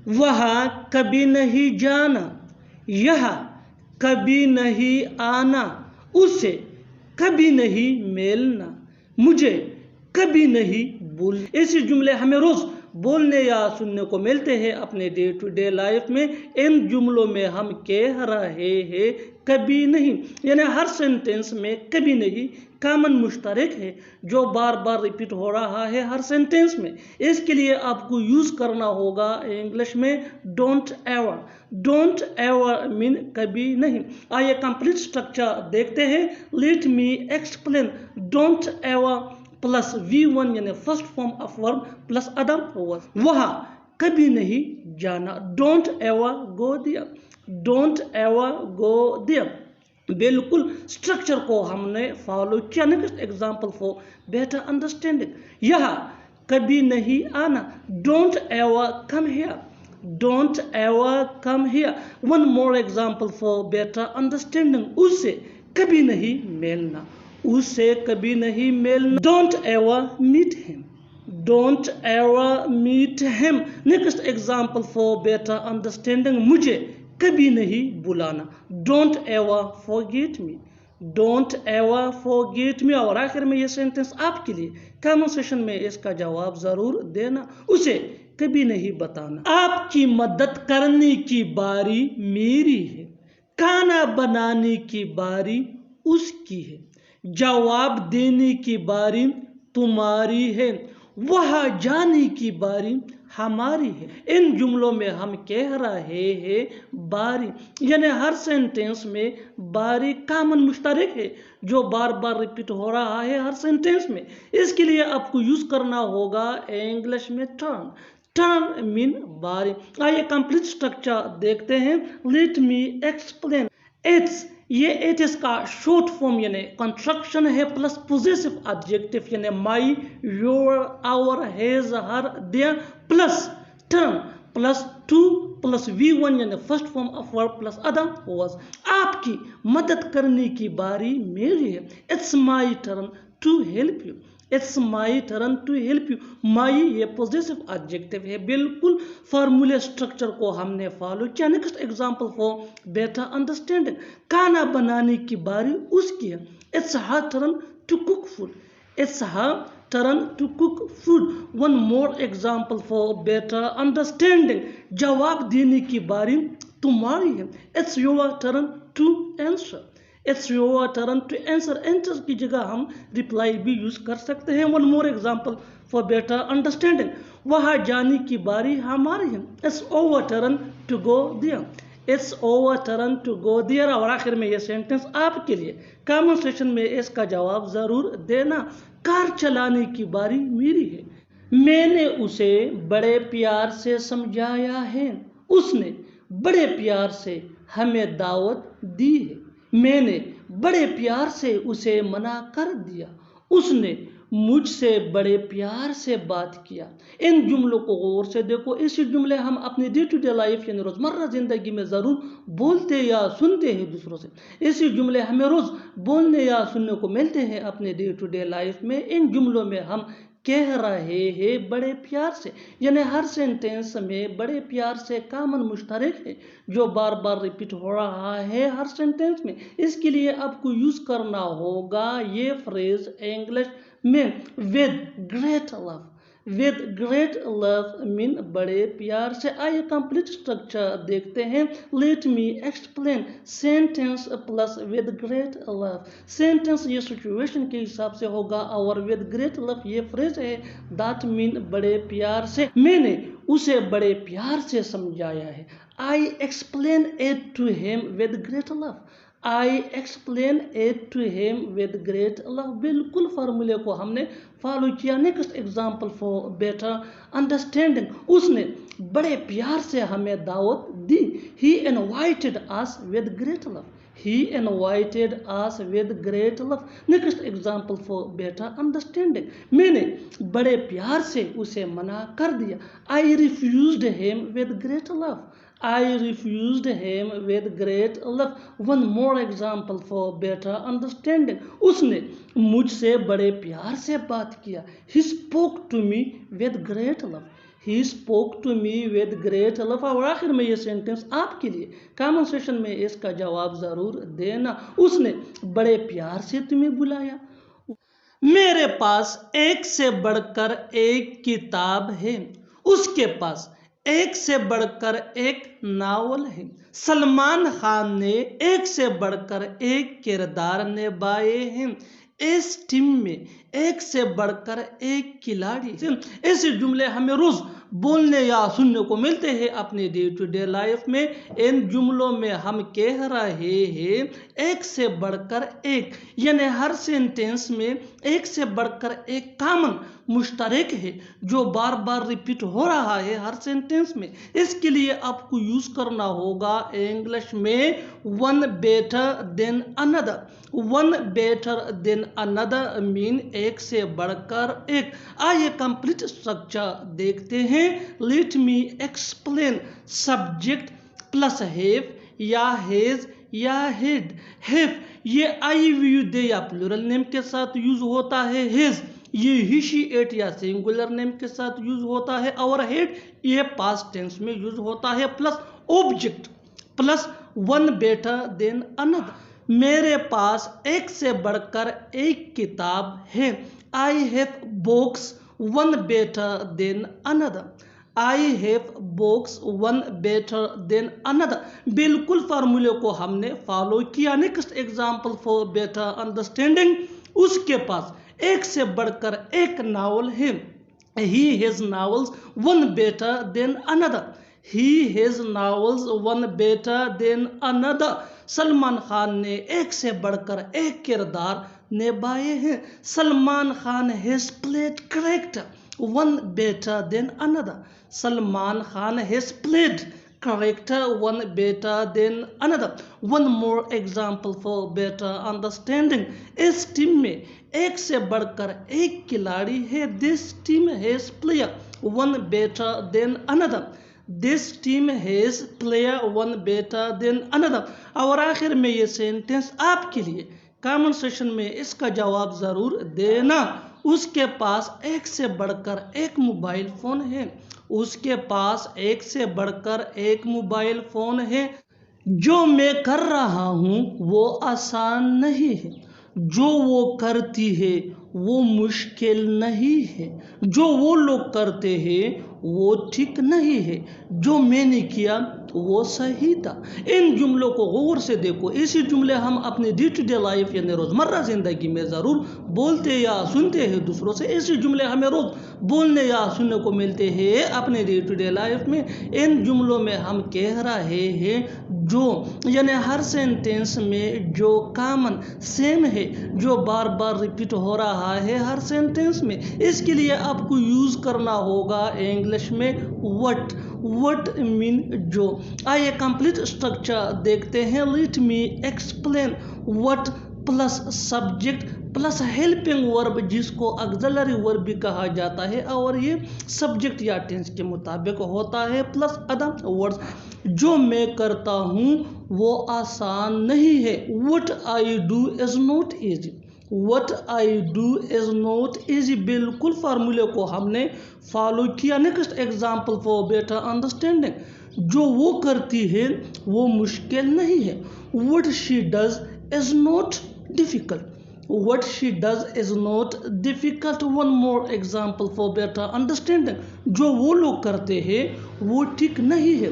वहाँ कभी नहीं जाना, यहाँ कभी नहीं आना, उसे कभी नहीं मिलना, मुझे कभी नहीं भूल। ऐसे जुमले हमें रोज बोलने या सुनने को मिलते हैं अपने डे टू डे लाइफ में। इन जुमलों में हम कह रहे हैं कभी नहीं, यानी हर सेंटेंस में कभी नहीं कॉमन मुश्तरक है जो बार बार रिपीट हो रहा है हर सेंटेंस में। इसके लिए आपको यूज करना होगा इंग्लिश में don't ever. Don't ever mean कभी नहीं। आइए कंप्लीट स्ट्रक्चर देखते हैं। Let me explain. Don't ever plus V1 यानी first form of verb plus other verb. वहाँ कभी नहीं जाना, don't ever go there. Don't ever go there. बिल्कुल स्ट्रक्चर को हमने फॉलो किया। Next example for better understanding. यहाँ कभी नहीं आना, don't ever come here. Don't ever come here. One more example for better understanding. उससे कभी नहीं मिलना, उससे कभी नहीं मिलना। Don't ever meet him. Don't ever meet him. Next example for better understanding. मुझे कभी नहीं बुलाना, don't ever forget me. Don't ever forget me. और आखिर में ये सेंटेंस आपके लिए, कमेंट सेक्शन में इसका जवाब जरूर देना। उसे कभी नहीं बताना। आपकी मदद करने की बारी मेरी है, खाना बनाने की बारी उसकी है, जवाब देने की बारी तुम्हारी है, वहां जाने की बारी हमारी है। इन जुमलों में हम कह रहे हैं बारी, यानी हर सेंटेंस में बारी कॉमन मुश्तरक है जो बार बार रिपीट हो रहा है हर सेंटेंस में। इसके लिए आपको यूज करना होगा इंग्लिश में टर्न। टर्न मीन बारी। आइए कंप्लीट स्ट्रक्चर देखते हैं। Let me explain. इट्स, ये इट इसका शॉर्ट फॉर्म यानी कंस्ट्रक्शन है प्लस पोजेसिव एडजेक्टिव यानी my, your, our, his, her, their plus turn plus to plus V1 यानी first form of verb plus other verbs. आपकी मदद करने की बारी मेरी है। It's my turn to help you. It's my turn to help you. My ये positive adjective है। बिल्कुल फॉर्मूले स्ट्रक्चर को हमने फॉलो किया। Next example for better understanding. खाना बनाने की बारी उसकी है। It's her turn to cook food. It's her turn to cook food. One more example for better understanding. जवाब देने की बारी तुम्हारी है। It's your turn to answer. It's your turn to answer. Answer की जगह हम रिप्लाई भी यूज कर सकते हैं। One more example for better understanding. वहां जाने की बारी हमारी है। It's our turn to go there. It's our turn to go there. और आखिर में यह सेंटेंस आपके लिए, कमेंट सेक्शन में इसका जवाब जरूर देना। कार चलाने की बारी मेरी है। मैंने उसे बड़े प्यार से समझाया है, उसने बड़े प्यार से हमें दावत दी है। मैंने बड़े प्यार से उसे मना कर दिया, उसने मुझसे बड़े प्यार से बात किया। इन जुमलों को गौर से देखो। ऐसे जुमले हम अपनी डे टू डे लाइफ यानी रोजमर्रा जिंदगी में जरूर बोलते या सुनते हैं दूसरों से। ऐसे जुमले हमें रोज बोलने या सुनने को मिलते हैं अपने डे टू डे लाइफ में। इन जुमलों में हम कह रहे हैं बड़े प्यार से, यानी हर सेंटेंस में बड़े प्यार से कॉमन मुश्तरक है जो बार बार रिपीट हो रहा है हर सेंटेंस में। इसके लिए आपको यूज करना होगा ये फ्रेज इंग्लिश में with great love. With great love mean बड़े प्यार से। आइए कंप्लीट स्ट्रक्चर देखते हैं। Let me explain. Sentence plus with great love. Sentence ये सिचुएशन के हिसाब से होगा और विद ग्रेट लव ये फ्रेज है दैट मीन बड़े प्यार से। मैंने उसे बड़े प्यार से समझाया है। I explain it to him with great love. I explain it to him with great love. बिल्कुल फार्मूले को हमने फॉलो किया। Next example for better understanding. उसने बड़े प्यार से हमें दावत दी। He invited us with great love. He invited us with great love. Next example for better understanding. मैंने बड़े प्यार से उसे मना कर दिया। I refused him with great love. I refused him with great love. One more example for better understanding. उसने मुझसे बड़े प्यार से बात किया। He spoke to me with great love. He spoke to me with great love. और आखिर में ये सेंटेंस आपके लिए, कमेंट सेक्शन में इसका जवाब ज़रूर देना। उसने बड़े प्यार से तुम्हें बुलाया। मेरे पास एक से बढ़कर एक किताब है। उसके पास एक से बढ़कर एक नावल है। सलमान खान ने एक से बढ़कर एक किरदार निभाए हैं। इस टीम में एक से बढ़कर एक खिलाड़ी। ऐसे जुमले हमें रोज बोलने या सुनने को मिलते हैं अपने डे टू डे लाइफ में। इन जुमलों में हम कह रहे हैं एक से बढ़कर एक, यानी हर सेंटेंस में एक से बढ़कर एक कॉमन मुश्तरक है जो बार बार रिपीट हो रहा है हर सेंटेंस में। इसके लिए आपको यूज करना होगा इंग्लिश में one better than another. One better than another mean एक से बढ़कर एक। आइए कंप्लीट स्ट्रक्चर देखते हैं। Let me explain. Subject plus have या हैज या हैड। हैव ये आई वी यू दे या प्लूरल नेम के साथ यूज होता है। हैज ये ही शी इट या सिंगुलर नेम के साथ यूज होता है। और हैड ये पास्ट टेंस में यूज होता है। Plus object plus one better than another. मेरे पास एक से बढ़कर एक किताब है। I have books one better than another. I have books one better than another. बिल्कुल फार्मूले को हमने फॉलो किया। Next example for better understanding. उसके पास एक से बढ़कर एक नावल है। He has novels one better than another. He has novels one better than another. Salman Khan ने एक से बढ़कर एक किरदार निभाए हैं। Salman Khan has played character one better than another. Salman Khan has played character one better than another. One more example for better understanding. इस team में एक से बढ़कर एक खिलाड़ी है। This team has player one better than another. This team has player one better than another. और आखिर में ये सेंटेंस आपके लिए, कमेंट सेक्शन में इसका जवाब ज़रूर देना। उसके पास एक से बढ़कर एक मोबाइल फ़ोन है। उसके पास एक से बढ़कर एक मोबाइल फ़ोन है। जो मैं कर रहा हूँ वो आसान नहीं है। जो वो करती है वो मुश्किल नहीं है। जो वो लोग करते हैं वो ठीक नहीं है। जो मैंने किया वो सही था। इन जुमलों को गौर से देखो। ऐसे जुमले हम अपने डे टू डे लाइफ यानी रोज़मर्रा ज़िंदगी में ज़रूर बोलते या सुनते हैं दूसरों से। ऐसे जुमले हमें रोज़ बोलने या सुनने को मिलते हैं अपने डे टू डे लाइफ में। इन जुमलों में हम कह रहे हैं जो, यानी हर सेंटेंस में जो कॉमन सेम है, जो बार बार रिपीट हो रहा है हर सेंटेंस में। इसके लिए आपको यूज़ करना होगा इंग्लिश में वट। वट मीन जो। आइए कंप्लीट स्ट्रक्चर देखते हैं। Let me explain. What plus subject plus helping verb जिसको ऑक्सिलरी वर्ब भी कहा जाता है और ये सब्जेक्ट या टेंस के मुताबिक होता है, प्लस अदर वर्ड्स। जो मैं करता हूँ वो आसान नहीं है। What I do is not easy. What I do is not easy. बिल्कुल फार्मूले को हमने फॉलो किया। Next example for better understanding. जो वो करती है वो मुश्किल नहीं है। What she does is not difficult. What she does is not difficult. One more example for better understanding. जो वो लोग करते हैं वो ठीक नहीं है।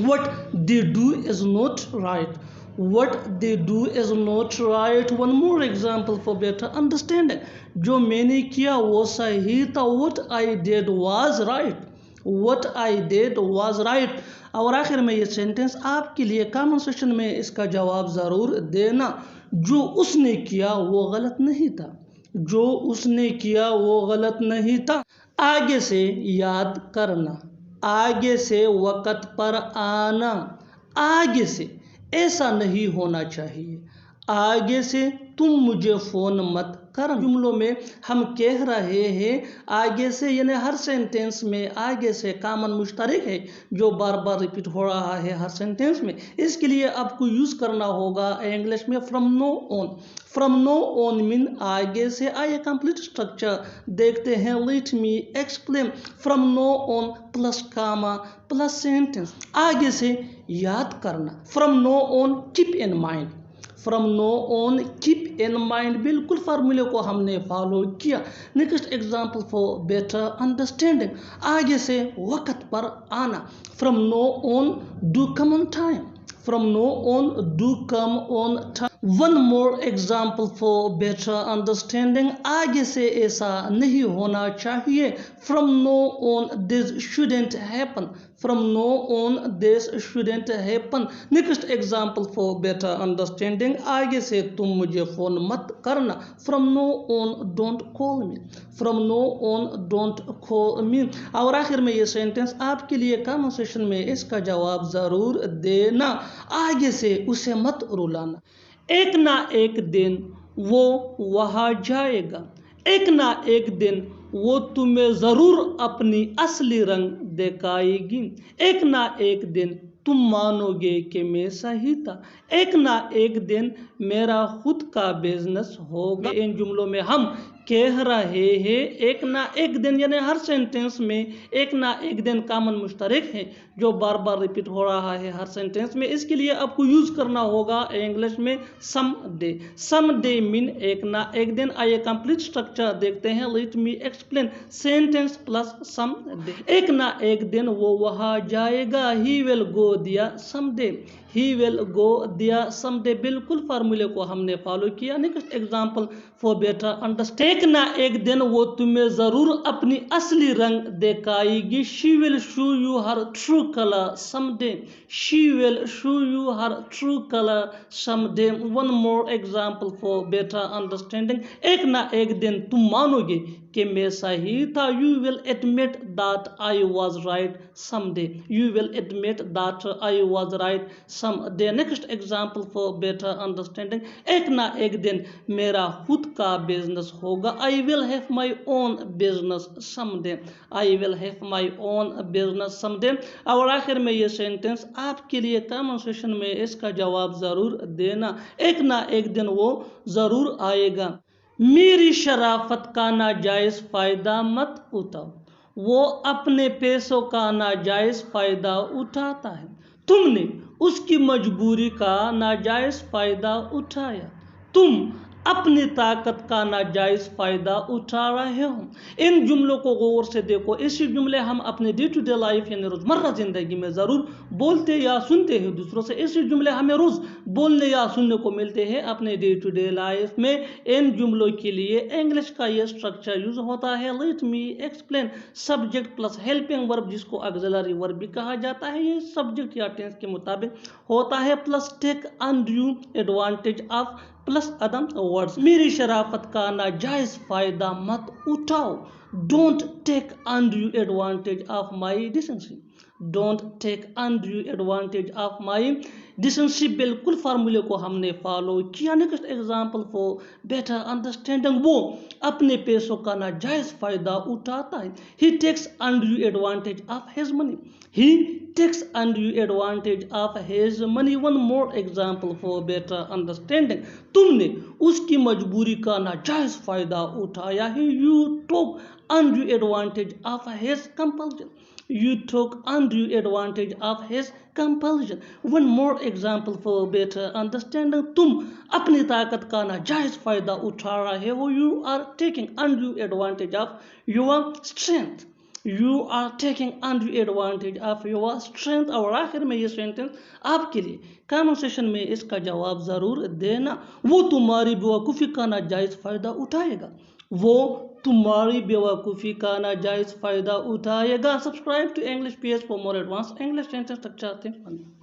What they do is not right. What they do is not right. One more example for better understanding. जो मैंने किया वो सही था। What I did was right. What I did was right. और आखिर में ये सेंटेंस आपके लिए, कमेंट सेक्शन में इसका जवाब ज़रूर देना। जो उसने किया वो गलत नहीं था। जो उसने किया वो गलत नहीं था। आगे से याद करना, आगे से वक़्त पर आना, आगे से ऐसा नहीं होना चाहिए। आगे से तुम मुझे फ़ोन मत करना। जुमलों में हम कह रहे हैं आगे से, यानी हर सेंटेंस में आगे से कॉमन मुश्तरक है जो बार बार रिपीट हो रहा है हर सेंटेंस में। इसके लिए आपको यूज करना होगा इंग्लिश में from now on. From now on mean आगे से। आइए कंप्लीट स्ट्रक्चर देखते हैं। Let me explain. From now on plus comma plus sentence, आगे से याद करना। From now on keep in mind. From now on keep in mind, बिल्कुल फार्मूले को हमने फॉलो किया। Next example for better understanding, आगे से वक्त पर आना। From now on do come on time. From now on do come on time. One more example for better understanding, आगे से ऐसा नहीं होना चाहिए। From now on this shouldn't happen. From now on this shouldn't happen. Next example for better understanding, आगे से तुम मुझे फोन मत करना। From now on don't call me. From now on don't call मी। और आखिर में ये सेंटेंस आपके लिए कमेंट सेक्शन में इसका जवाब जरूर देना। आगे से उसे मत रुलाना। एक ना एक दिन वो वहां जाएगा। एक ना एक दिन वो तुम्हें जरूर अपनी असली रंग दिखाएगी। एक ना एक दिन तुम मानोगे कि मैं सही था। एक ना एक दिन मेरा खुद का बिजनेस होगा। इन जुमलों में हम कह रहे हैं एक ना एक दिन, यानी हर सेंटेंस में एक ना एक दिन कॉमन मुश्तरक है जो बार बार रिपीट हो रहा है हर सेंटेंस में। इसके लिए आपको यूज करना होगा इंग्लिश में some day. Some day mean एक ना एक दिन। आइए कंप्लीट स्ट्रक्चर देखते हैं। Let me explain. Sentence plus some day. एक ना एक दिन वो वहां जाएगा। ही विल गो दिया some day. He will go दिया सम डे, बिल्कुल फार्मूले को हमने फॉलो किया। Next example for better understand, एक ना एक दिन वो तुम्हें जरूर अपनी असली रंग दिखाएगी। She will show you her true colour some day. She will show you her true colour some day. One more example for better understanding, एक ना एक दिन तुम मानोगे कि मैं सही था। You will admit that I was right some day. You will admit that I was right some day. Next example for better understanding, एक ना एक दिन मेरा खुद का बिजनेस होगा। I will have my own business some day. I will have my own business some day. और आखिर में ये सेंटेंस आपके लिए कमेंट सेक्शन में इसका जवाब जरूर देना। एक ना एक दिन वो जरूर आएगा। मेरी शराफत का नाजायज फायदा मत उठाओ। वो अपने पैसों का नाजायज फायदा उठाता है। तुमने उसकी मजबूरी का नाजायज फायदा उठाया। तुम अपनी ताकत का नाजायज फायदा उठा रहे हो। इन जुमलों को गौर से देखो। ऐसे जुमले हम अपने डे टू डे लाइफ यानी रोजमर्रा जिंदगी में जरूर बोलते या सुनते हैं दूसरों से। ऐसे जुमले हमें रोज बोलने या सुनने को मिलते हैं अपने डे टू डे लाइफ में। इन जुमलों के लिए इंग्लिश का यह स्ट्रक्चर यूज होता है। Late me explain. Subject plus helping verb, जिसको ऑक्सिलरी वर्ब भी कहा जाता है, ये सब्जेक्ट या टेंस के मुताबिक होता है। Plus take undue advantage of plus other words. मेरी शराफत का नाजायज फायदा मत उठाओ। Don't take undue advantage of my decency. Don't take undue advantage of my decency, बिल्कुल फार्मूले को हमने फॉलो किया। Next example for better understanding, वो अपने पैसों का नाजायज फायदा उठाता है। He takes undue advantage of his money. He takes undue advantage of his money. One more example for better understanding, तुमने उसकी मजबूरी का नाजायज फायदा उठाया है। You took undue advantage of his compulsion. You took undue advantage of his compulsion. One more example for better understanding, तुम अपनी ताकत का नाजायज फायदा उठा रहे हो। You are taking undue advantage of your strength. You are taking undue advantage of your strength। और आखिर में ये सेंटेंस आपके लिए कमेंट सेक्शन में इसका जवाब जरूर देना। वो तुम्हारी बेवकूफ़ी का नाजायज फायदा उठाएगा। वो तुम्हारी बेवकूफ़ी का नाजायज फायदा उठाएगा। Subscribe to English PS for more advance English sentence structure.